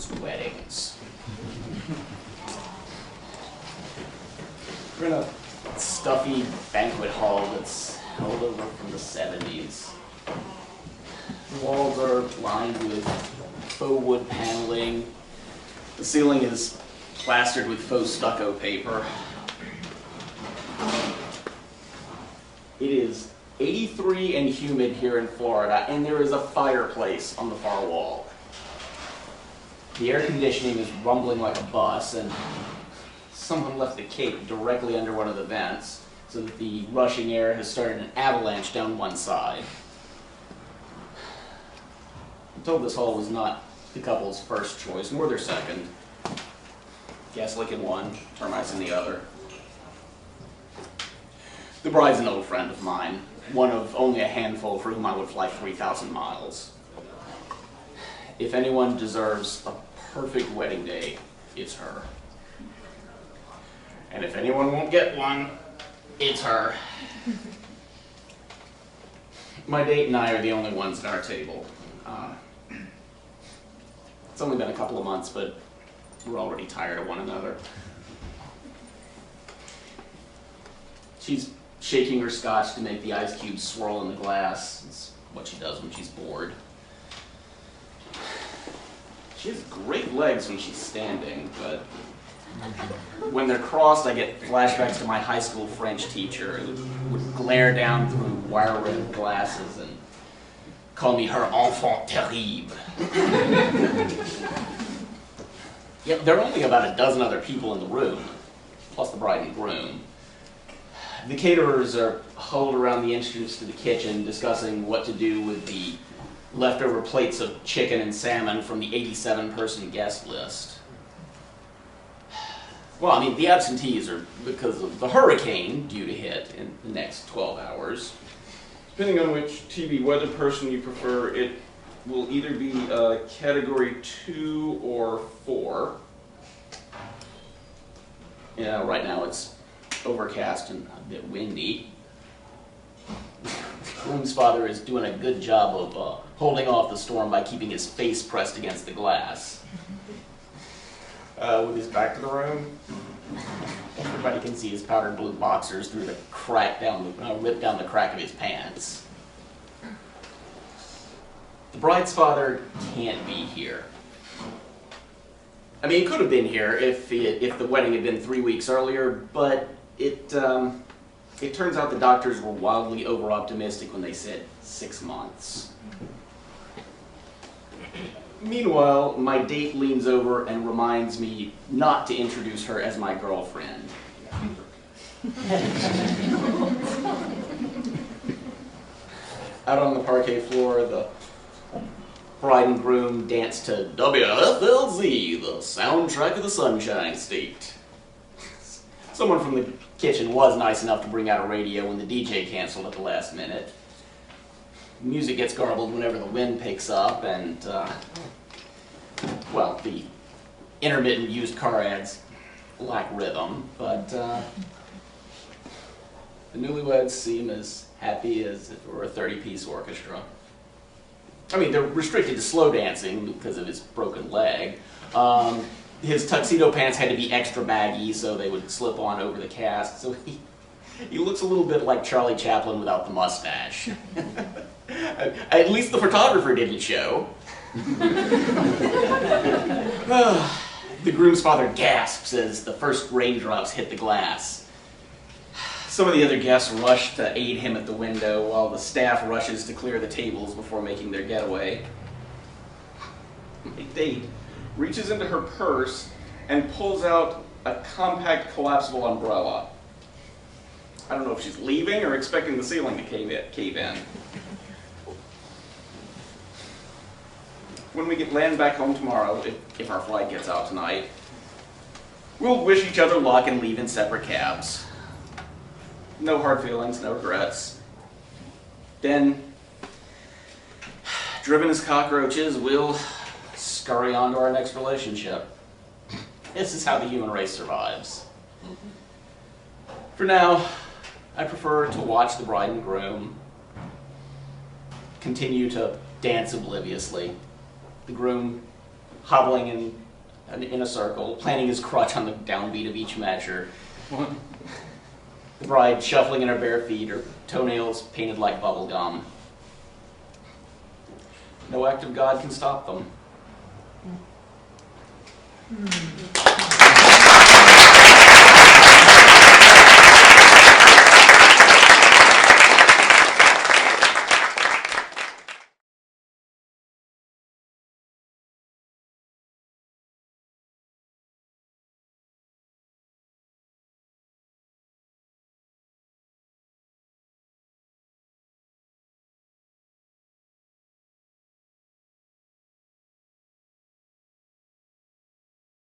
Americans' weddings. We're in a stuffy banquet hall that's held over from the 70s. The walls are lined with faux wood paneling. The ceiling is plastered with faux stucco paper. It is 83 and humid here in Florida, and there is a fireplace on the far wall. The air conditioning is rumbling like a bus, and someone left the cake directly under one of the vents, so that the rushing air has started an avalanche down one side. I'm told this hall was not the couple's first choice, nor their second. Gaslick in one, termites in the other. The bride's an old friend of mine, one of only a handful for whom I would fly 3,000 miles. If anyone deserves a perfect wedding day, it's her. And if anyone won't get one, it's her. My date and I are the only ones at our table. It's only been a couple of months, but we're already tired of one another. She's shaking her scotch to make the ice cubes swirl in the glass. It's what she does when she's bored. She has great legs when she's standing, but when they're crossed, I get flashbacks to my high school French teacher who would glare down through wire-rimmed glasses and call me her enfant terrible. Yet there are only about a dozen other people in the room, plus the bride and groom. The caterers are huddled around the entrance to the kitchen discussing what to do with the leftover plates of chicken and salmon from the 87-person guest list. Well, I mean, the absentees are because of the hurricane due to hit in the next 12 hours. Depending on which TV weather person you prefer, it will either be category 2 or 4. Yeah, right now it's overcast and a bit windy. Groom's father is doing a good job of holding off the storm by keeping his face pressed against the glass. With his back to the room. Everybody can see his powdered blue boxers through the crack rip down the crack of his pants. The bride's father can't be here. I mean, he could have been here if the wedding had been 3 weeks earlier, but it turns out the doctors were wildly over-optimistic when they said 6 months. Meanwhile, my date leans over and reminds me not to introduce her as my girlfriend. Out on the parquet floor, the bride and groom dance to WFLZ, the soundtrack of the Sunshine State. Someone from the kitchen was nice enough to bring out a radio when the DJ canceled at the last minute. Music gets garbled whenever the wind picks up, and, well, the intermittent used car ads lack rhythm, but the newlyweds seem as happy as if it were a 30-piece orchestra. I mean, they're restricted to slow dancing because of his broken leg. His tuxedo pants had to be extra baggy so they would slip on over the cast, so he looks a little bit like Charlie Chaplin without the mustache. At least the photographer didn't show. The groom's father gasps as the first raindrops hit the glass. Some of the other guests rush to aid him at the window while the staff rushes to clear the tables before making their getaway. My date reaches into her purse and pulls out a compact collapsible umbrella. I don't know if she's leaving or expecting the ceiling to cave in. When we land back home tomorrow, if our flight gets out tonight, we'll wish each other luck and leave in separate cabs. No hard feelings, no regrets. Then, driven as cockroaches, we'll scurry on to our next relationship. This is how the human race survives. For now, I prefer to watch the bride and groom continue to dance obliviously. The groom hobbling in a circle, planting his crutch on the downbeat of each measure. The bride shuffling in her bare feet, her toenails painted like bubble gum. No act of God can stop them.